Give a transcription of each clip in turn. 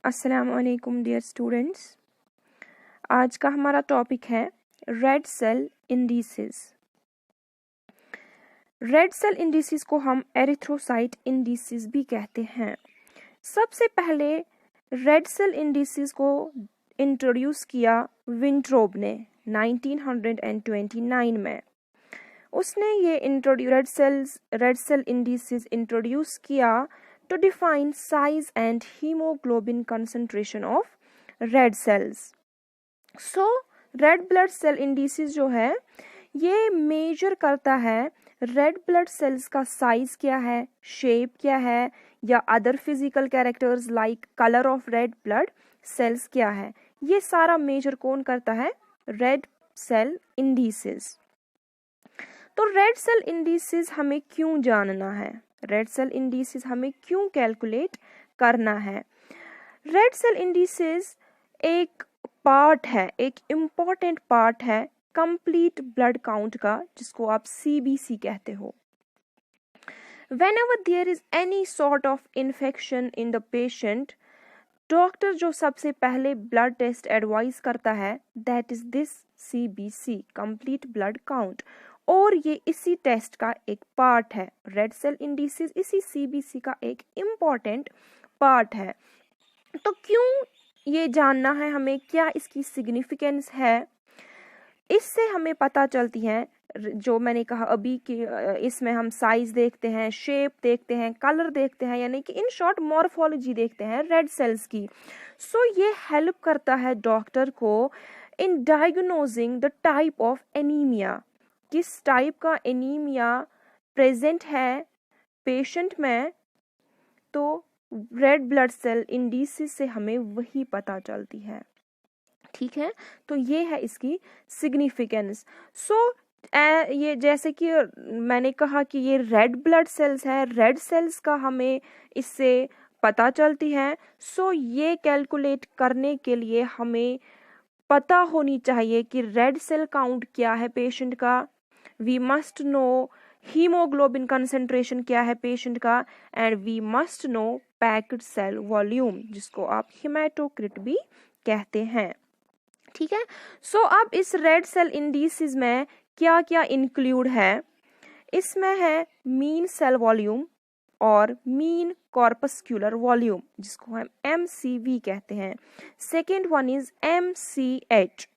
अस्सलाम वालेकुम dear students. आज का हमारा टॉपिक है red cell indices. Red cell indices को हम एरिथ्रोसाइट इंडिसेस भी कहते हैं। सबसे पहले रेड सेल इंडिसेस को इंट्रोड्यूस किया विंट्रोब ने 1929 में। उसने ये रेड सेल इंडिसेस इंट्रोड्यूस किया to define size and hemoglobin concentration of red cells. So, red blood cell indices जो है ये मेजर करता है रेड ब्लड सेल्स का साइज क्या है, शेप क्या है, या other physical characters like colour of red blood cells क्या है। ये सारा मेजर कौन करता है? Red cell indices. तो रेड सेल इंडिसेस हमें क्यों जानना है? रेड सेल इंडिसेस हमें क्यों कैलकुलेट करना है? रेड सेल इंडिसेस एक पार्ट है, एक इम्पॉर्टेंट पार्ट है कंप्लीट ब्लड काउंट का, जिसको आप CBC कहते हो। Whenever there is any sort of infection in the patient, doctor जो सबसे पहले ब्लड टेस्ट एडवाइस करता है that is this CBC, complete blood count, और ये इसी टेस्ट का एक पार्ट है। रेड सेल इंडिसेस इसी CBC का एक इम्पॉर्टेंट पार्ट है। तो क्यों ये जानना है हमें, क्या इसकी सिग्निफिकेंस है? इससे हमें पता चलती है, जो मैंने कहा अभी कि इसमें हम साइज देखते हैं, शेप देखते हैं, कलर देखते हैं, यानी कि इन शॉर्ट मॉर्फोलॉजी देखते हैं रेड सेल्स की। सो ये हेल्प करता है डॉक्टर को in diagnosing the type of anaemia, किस टाइप का एनीमिया प्रेजेंट है पेशेंट में। तो रेड ब्लड सेल इंडिसेस से हमें वही पता चलती है। ठीक है, तो ये है इसकी सिग्निफिकेंस। सो ये जैसे कि मैंने कहा कि ये रेड ब्लड सेल्स है, रेड सेल्स का हमें इससे पता चलती है। सो ये कैलकुलेट करने के लिए हमें पता होनी चाहिए कि रेड सेल काउंट क्या है पेशेंट का। We must know haemoglobin concentration क्या है पेशेंट का, and we must know packed cell volume, जिसको आप हेमाटोक्रिट भी कहते हैं। ठीक है, सो अब इस रेड सेल इंडिसेस में क्या क्या इंक्लूड है? इसमें है मीन सेल वॉल्यूम और मीन कॉर्पस्क्यूलर वॉल्यूम, जिसको हम MCV कहते हैं। Second one is MCH,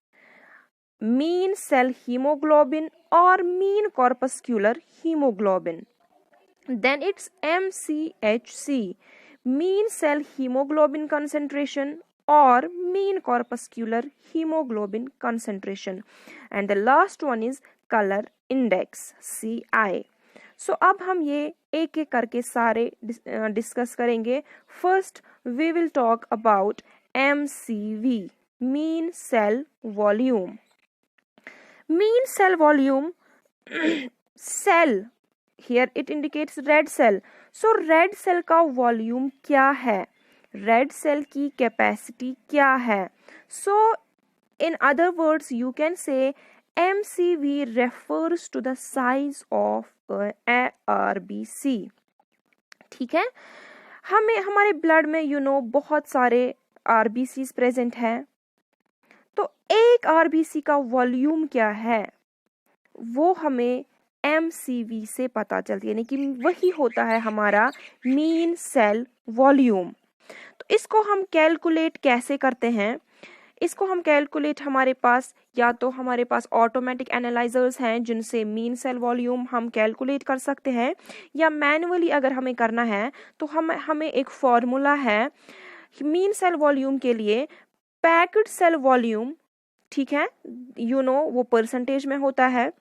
mean cell haemoglobin और mean corpuscular haemoglobin. Then it's MCHC, mean cell haemoglobin concentration or mean corpuscular hemoglobin concentration, and the last one is color index CI. So अब हम ये एक एक करके सारे discuss करेंगे। First we will talk about MCV, mean cell volume. Mean cell volume cell, here it indicates red cell. So red cell का volume क्या है, रेड सेल की कैपेसिटी क्या है? So in other words you can say MCV refers to the size of RBC। ठीक है, हमें हमारे ब्लड में बहुत सारे RBCs प्रेजेंट हैं। तो एक RBC का वॉल्यूम क्या है वो हमें MCV से पता चलती है, यानी कि वही होता है हमारा मीन सेल वॉल्यूम। तो इसको हम कैलकुलेट कैसे करते हैं? इसको हम कैलकुलेट हमारे पास ऑटोमेटिक एनालाइजर्स हैं जिनसे मीन सेल वॉल्यूम हम कैलकुलेट कर सकते हैं, या मैन्युअली अगर हमें करना है तो हमें एक फॉर्मूला है मीन सेल वॉल्यूम के लिए, पैक्ड सेल वॉल्यूम, ठीक है, वो परसेंटेज में होता है,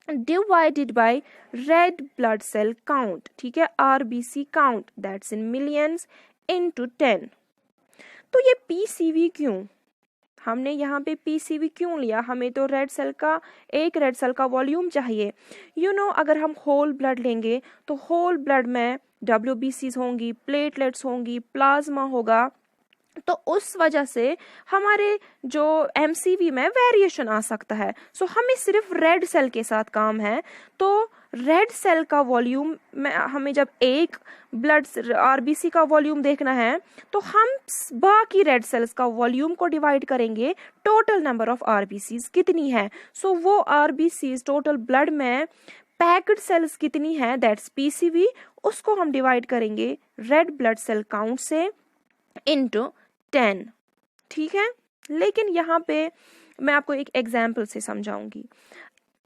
divided by red blood cell count, ठीक है, RBC count, that's in millions into 10। तो ये PCV क्यों? हमने यहाँ पे PCV क्यों लिया? हमें तो एक रेड सेल का वॉल्यूम चाहिए। अगर हम होल ब्लड लेंगे तो होल ब्लड में WBCs होंगी, प्लेटलेट्स होंगी, प्लाज्मा होगा, तो उस वजह से हमारे जो MCV में वेरिएशन आ सकता है। सो हमें सिर्फ रेड सेल के साथ काम है। तो रेड सेल का वॉल्यूम में हमें जब एक ब्लड RBC का वॉल्यूम देखना है तो हम बाकी रेड सेल्स का वॉल्यूम को डिवाइड करेंगे टोटल नंबर ऑफ RBCs कितनी है। सो वो RBCs टोटल ब्लड में पैक्ड सेल्स कितनी है, दैट्स PCV, उसको हम डिवाइड करेंगे रेड ब्लड सेल काउंट से इनटू 10। ठीक है, लेकिन यहाँ पे मैं आपको एक एग्जाम्पल से समझाऊंगी।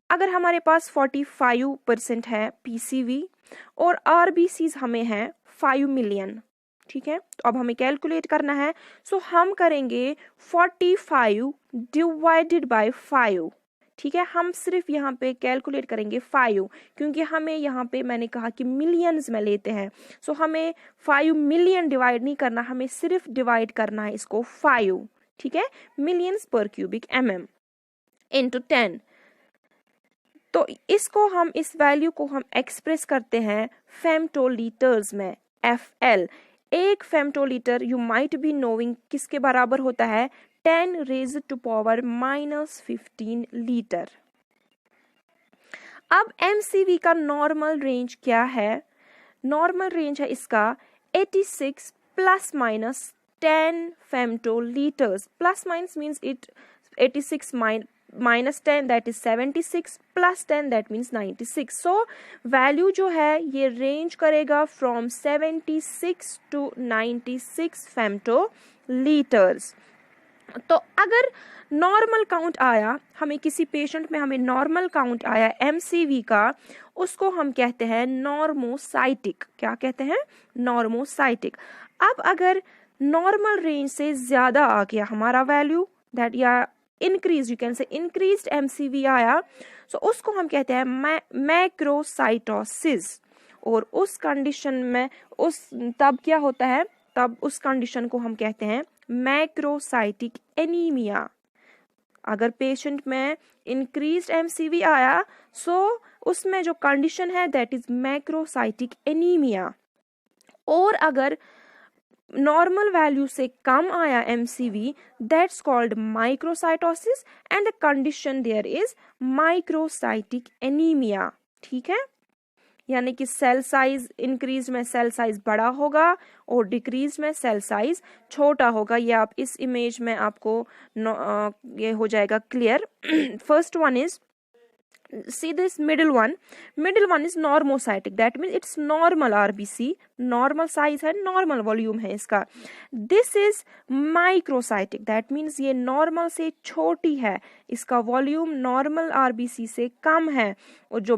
अगर हमारे पास 45% है PCV और RBCs हमें है 5 मिलियन, ठीक है, तो अब हमें कैलकुलेट करना है। सो हम करेंगे 45 डिवाइडेड बाय 5। ठीक है, हम सिर्फ यहाँ पे कैलकुलेट करेंगे 5 क्योंकि हमें यहाँ पे मैंने कहा कि मिलियंस में लेते हैं। सो हमें 5 मिलियन डिवाइड नहीं करना, हमें सिर्फ डिवाइड करना है इसको 5, ठीक है, मिलियंस पर क्यूबिक mm इनटू 10। तो इसको हम इस वैल्यू को हम एक्सप्रेस करते हैं फेम्टोलीटर्स में, FL। एक femtolitre you might be knowing किसके बराबर होता है, 10 raised to power -15 लीटर। अब MCV का नॉर्मल रेंज क्या है, नॉर्मल रेंज है इसका 86 plus minus 10 femtolitres. Plus minus means it 86 minus 10 that is 76 plus 10 that means 96। so value जो है ये रेंज करेगा फ्रॉम 76 to 96 फेम्टोलीटर्स। तो अगर नॉर्मल काउंट आया, हमें किसी पेशेंट में हमें नॉर्मल काउंट आया MCV का, उसको हम कहते हैं नॉर्मोसाइटिक। क्या कहते हैं, नॉर्मोसाइटिक। अब अगर नॉर्मल रेंज से ज्यादा आ गया हमारा वैल्यू, दैट या इंक्रीज, यू कैन से इंक्रीज्ड MCV आया, सो उसको हम कहते हैं मैक्रोसाइटोसिस। और उस कंडीशन में तब क्या होता है, तब उस कंडीशन को हम कहते हैं मैक्रोसाइटिक एनीमिया। अगर पेशेंट में इंक्रीज्ड MCV आया, सो उसमें जो कंडीशन है दैट इज मैक्रोसाइटिक एनीमिया। और अगर नॉर्मल वैल्यू से कम आया MCV, that's called microcytosis and the condition there is microcytic anaemia. ठीक है, यानी कि सेल साइज इंक्रीज में सेल साइज बड़ा होगा और डिक्रीज में सेल साइज छोटा होगा। ये आप इस इमेज में आपको ये हो जाएगा clear. First one is, see this middle one is normocytic, that means it's normal RBC, normal size है, normal volume है इसका। this is microcytic, that means ये normal से छोटी है, इसका वॉल्यूम normal RBC से कम है। और जो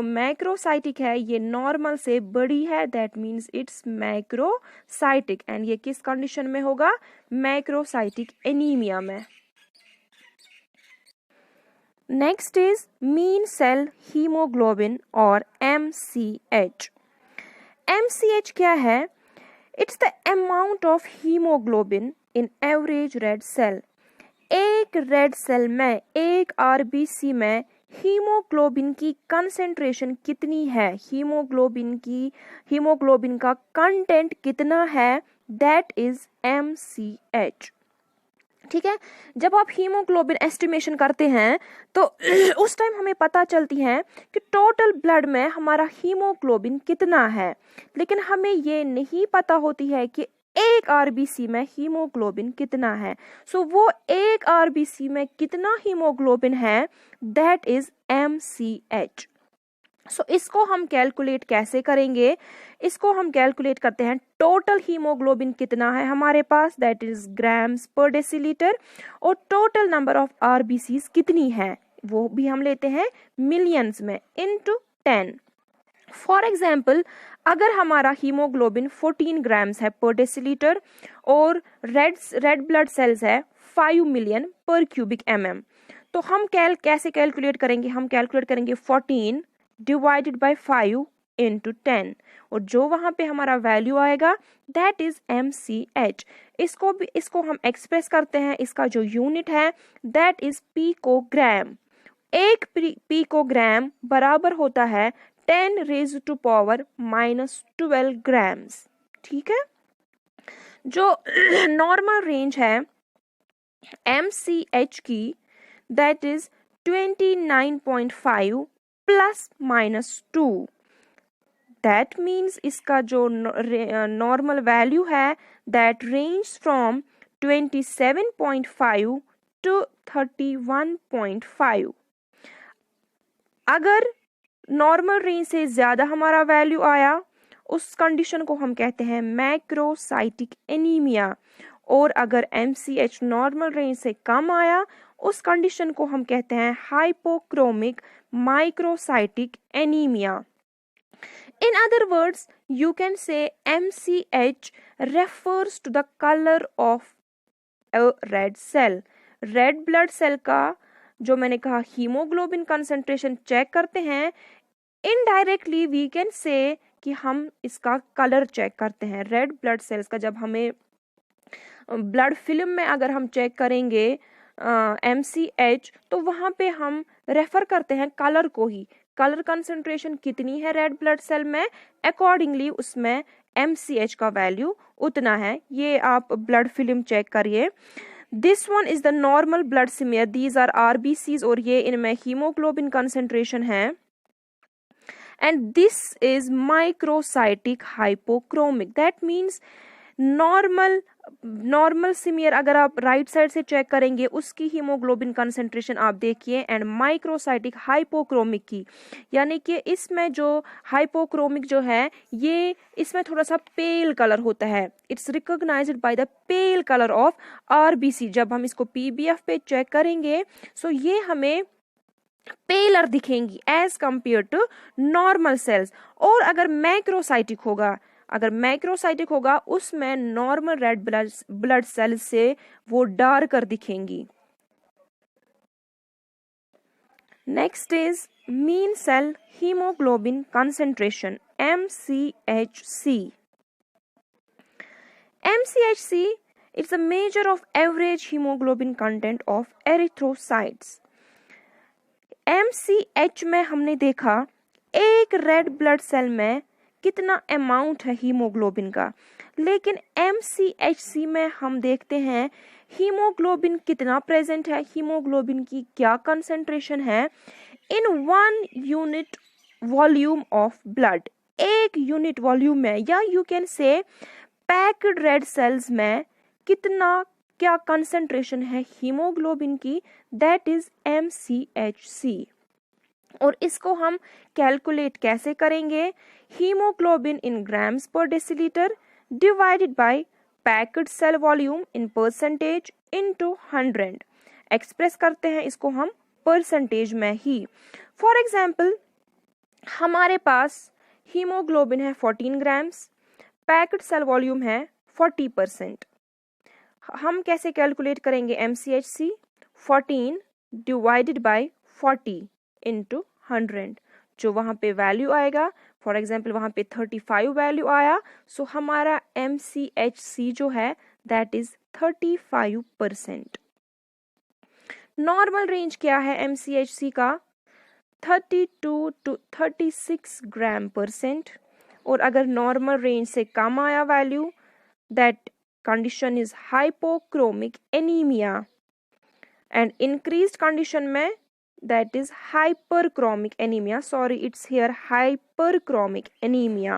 मैक्रोसाइटिक है ये नॉर्मल से बड़ी है, that means it's macrocytic. And ये किस कंडीशन में होगा, मैक्रोसाइटिक एनीमिया में। Next is mean cell haemoglobin और MCH। MCH क्या है, it's the amount of haemoglobin in average red cell. एक रेड सेल में, एक RBC में हीमोग्लोबिन की कंसेंट्रेशन कितनी है, हीमोग्लोबिन का कंटेंट कितना है, दैट इज MCH। ठीक है, जब आप हीमोग्लोबिन एस्टिमेशन करते हैं तो उस टाइम हमें पता चलती है कि टोटल ब्लड में हमारा हीमोग्लोबिन कितना है, लेकिन हमें ये नहीं पता होती है कि एक RBC में हीमोग्लोबिन कितना है। सो वो एक RBC में कितना हीमोग्लोबिन है, दैट इज MCH। सो इसको हम कैलकुलेट कैसे करेंगे, इसको हम कैलकुलेट करते हैं टोटल हीमोग्लोबिन कितना है हमारे पास, that is grams per decilitre, और टोटल नंबर ऑफ RBCs कितनी है वो भी हम लेते हैं मिलियंस में इनटू 10। फॉर एग्जाम्पल, अगर हमारा हीमोग्लोबिन 14 ग्राम्स है पर डेसीलीटर और रेड ब्लड सेल्स है 5 मिलियन पर क्यूबिक mm, तो हम कैसे कैलकुलेट करेंगे, हम कैलकुलेट करेंगे 14 डिवाइडेड बाय 5 इंटू 10, और जो वहां पे हमारा वैल्यू आएगा दैट इज MCH। इसको हम एक्सप्रेस करते हैं, इसका जो यूनिट है दैट इज पिकोग्राम। एक पिकोग्राम बराबर होता है 10 raised to power -12 ग्राम्स। ठीक है, जो नॉर्मल रेंज है MCH की दैट इज 29.5 ±2। दैट मीन्स इसका जो नॉर्मल वैल्यू है दैट रेंज फ्रॉम 27.5 टू 31.5। अगर नॉर्मल रेंज से ज़्यादा हमारा वैल्यू आया उस कंडीशन को हम कहते हैं मैक्रोसाइटिक एनीमिया, और अगर MCH नॉर्मल रेंज से कम आया उस कंडीशन को हम कहते हैं hypochromic microcytic anaemia. In other words, you can say MCH refers to the color of a red cell. Red blood cell का जो मैंने कहा हीमोग्लोबिन कंसंट्रेशन चेक करते हैं, इनडायरेक्टली वी कैन से कि हम इसका कलर चेक करते हैं। रेड ब्लड सेल्स का जब हमें ब्लड फिल्म में अगर हम चेक करेंगे MCH तो वहाँ पे हम रेफर करते हैं कलर को ही, कलर कंसंट्रेशन कितनी है रेड ब्लड सेल में, अकॉर्डिंगली उसमें MCH का वैल्यू उतना है। ये आप ब्लड फिल्म चेक करिए। This one is the normal blood smear, these are RBCs और ये इनमें हीमोग्लोबिन कंसंट्रेशन है। And this is microcytic hypochromic, that means normal smear अगर आप राइट साइड से चेक करेंगे उसकी हीमोग्लोबिन कंसंट्रेशन आप देखिए, एंड माइक्रोसाइटिक हाइपोक्रोमिक की, यानी कि इसमें जो हाइपोक्रोमिक जो है ये इसमें थोड़ा सा पेल कलर होता है। It's recognised by the pale colour of RBC। जब हम इसको PBF पे चेक करेंगे सो ये हमें पेलर दिखेंगी as compare to normal cells. और अगर मैक्रोसाइटिक होगा उसमें नॉर्मल रेड ब्लड सेल से वो डार्कर दिखेंगी। Next is mean cell haemoglobin concentration MCHC। MCHC it's a measure of average haemoglobin content of erythrocytes. MCH में हमने देखा एक रेड ब्लड सेल में कितना अमाउंट है हीमोग्लोबिन का, लेकिन MCHC में हम देखते हैं हीमोग्लोबिन कितना प्रेजेंट है, हीमोग्लोबिन की क्या कंसंट्रेशन है इन 1 यूनिट वॉल्यूम ऑफ ब्लड, एक यूनिट वॉल्यूम में, या यू कैन से पैक्ड रेड सेल्स में कितना क्या कंसंट्रेशन है हीमोग्लोबिन की, दैट इज MCHC। और इसको हम कैलकुलेट कैसे करेंगे, haemoglobin in grams per decilitre divided by packed cell volume in percentage into 100। Express करते हैं इसको हम परसेंटेज में ही। फॉर एग्जाम्पल हमारे पास हीमोग्लोबिन है 14 ग्राम्स, पैक्ड सेल वॉल्यूम है 40%। हम कैसे कैलकुलेट करेंगे MCHC, 14 डिवाइडेड बाय 40 इंटू 100, जो वहाँ पे वैल्यू आएगा, फॉर एग्जाम्पल वहाँ पे 35 वैल्यू आया, सो हमारा MCHC जो है दैट इज 35%। नॉर्मल रेंज क्या है MCHC का, 32 टू 36 ग्राम %, और अगर नॉर्मल रेंज से कम आया value that condition is hypochromic anemia, and increased condition में that is hyperchromic anemia, sorry it's here hyperchromic anemia।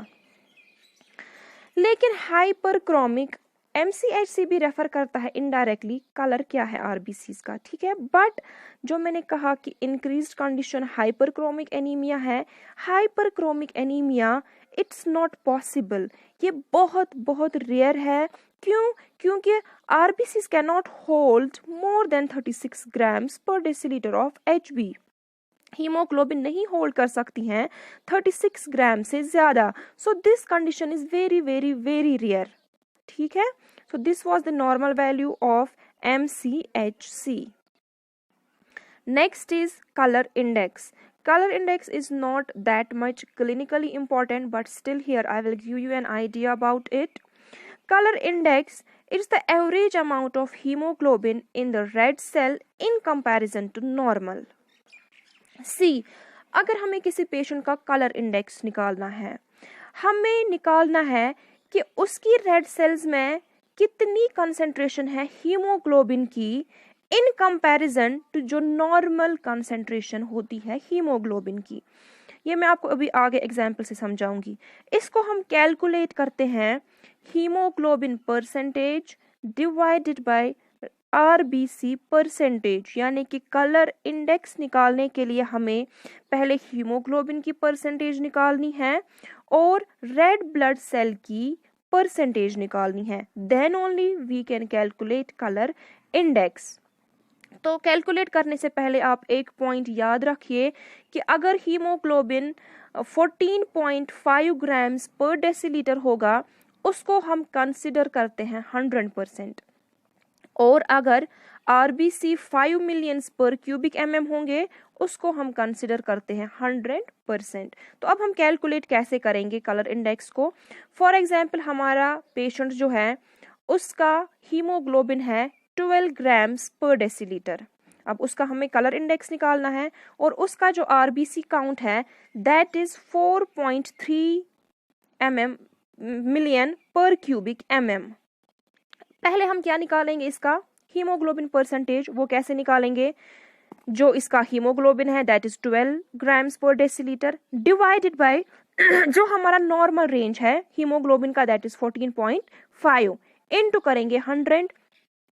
लेकिन hyperchromic MCHC भी रेफर करता है इनडायरेक्टली कलर क्या है RBCs का, ठीक है। बट जो मैंने कहा कि इंक्रीज्ड कंडीशन हाइपरक्रोमिक एनीमिया है, hyperchromic anaemia it's not possible, ये बहुत रेयर है। क्यों? क्योंकि RBCs can not hold more than 36 grams per decilitre of HB। Haemoglobin नहीं होल्ड कर सकती हैं 36 ग्राम से ज्यादा, so this condition is very rare, ठीक है। So this was the normal value of MCHC. Next is color index. Color index is not that much clinically important, but still here I will give you an idea about it. Color index is the average amount of hemoglobin in the red cell in comparison to normal. See, अगर हमें किसी patient का colour index निकालना है, हमें निकालना है कि उसकी रेड सेल्स में कितनी कंसेंट्रेशन है हीमोग्लोबिन की इन कंपैरिजन टू जो नॉर्मल कंसेंट्रेशन होती है हीमोग्लोबिन की। ये मैं आपको अभी आगे एग्जाम्पल से समझाऊंगी। इसको हम कैलकुलेट करते हैं haemoglobin percentage divided by RBC percentage, यानी कि कलर इंडेक्स निकालने के लिए हमें पहले हीमोग्लोबिन की परसेंटेज निकालनी है और रेड ब्लड सेल की परसेंटेज निकालनी है, then only we can calculate colour index. तो कैलकुलेट करने से पहले आप एक पॉइंट याद रखिए कि अगर हीमोग्लोबिन 14.5 ग्राम्स पर डेसीलीटर होगा उसको हम कंसिडर करते हैं 100%, और अगर RBC 5 million per cubic MM होंगे उसको हम कंसिडर करते हैं 100%। तो अब हम कैलकुलेट कैसे करेंगे कलर इंडेक्स को। फॉर एग्जाम्पल हमारा पेशेंट जो है उसका हीमोग्लोबिन है 12 ग्राम्स पर डेसीलीटर। अब उसका हमें कलर इंडेक्स निकालना है और उसका जो आरबीसी काउंट है that is 4.3 million per cubic MM. पहले हम क्या निकालेंगे, इसका हीमोग्लोबिन परसेंटेज। वो कैसे निकालेंगे, जो इसका हीमोग्लोबिन है that is 12 grams per decilitre divided bye जो हमारा नॉर्मल रेंज है हीमोग्लोबिन का दैट इज 14.5 इनटू करेंगे 100,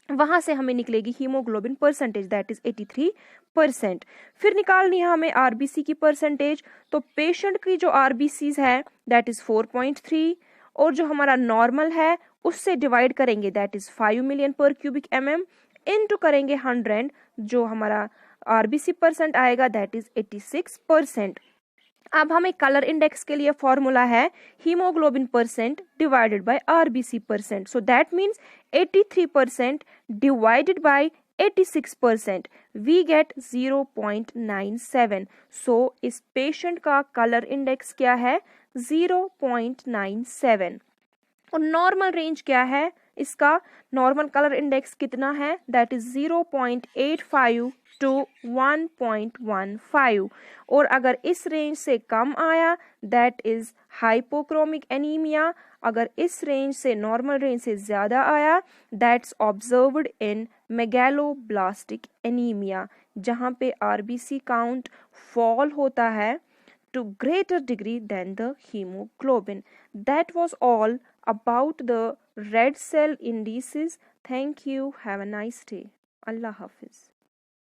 वहां से हमें निकलेगी हीमोग्लोबिन परसेंटेज दैट इज 83%। फिर निकालनी है हमें आरबीसी की परसेंटेज। तो पेशेंट की जो आरबीसीज है दैट इज 4.3 और जो हमारा नॉर्मल है उससे डिवाइड करेंगे that is 5 million per cubic mm into करेंगे 100, जो हमारा आरबीसी परसेंट आएगा दैट इज 86%। अब हमें कलर इंडेक्स के लिए फॉर्मूला है haemoglobin percent divided by RBC percent. So that means 83% divided by 86% we get 0.97। So इस पेशेंट का कलर इंडेक्स क्या है 0.97। और नॉर्मल रेंज क्या है इसका, नॉर्मल कलर इंडेक्स कितना है दैट इज 0.85 टू 1.15, और अगर इस रेंज से कम आया दैट इज हाइपोक्रोमिक एनीमिया, अगर इस रेंज से नॉर्मल रेंज से ज्यादा आया that's observed in megaloblastic anaemia, जहां पे आरबीसी काउंट फॉल होता है to greater degree than the hemoglobin. That was all about the red cell indices. Thank you. Have a nice day. Allah Hafiz.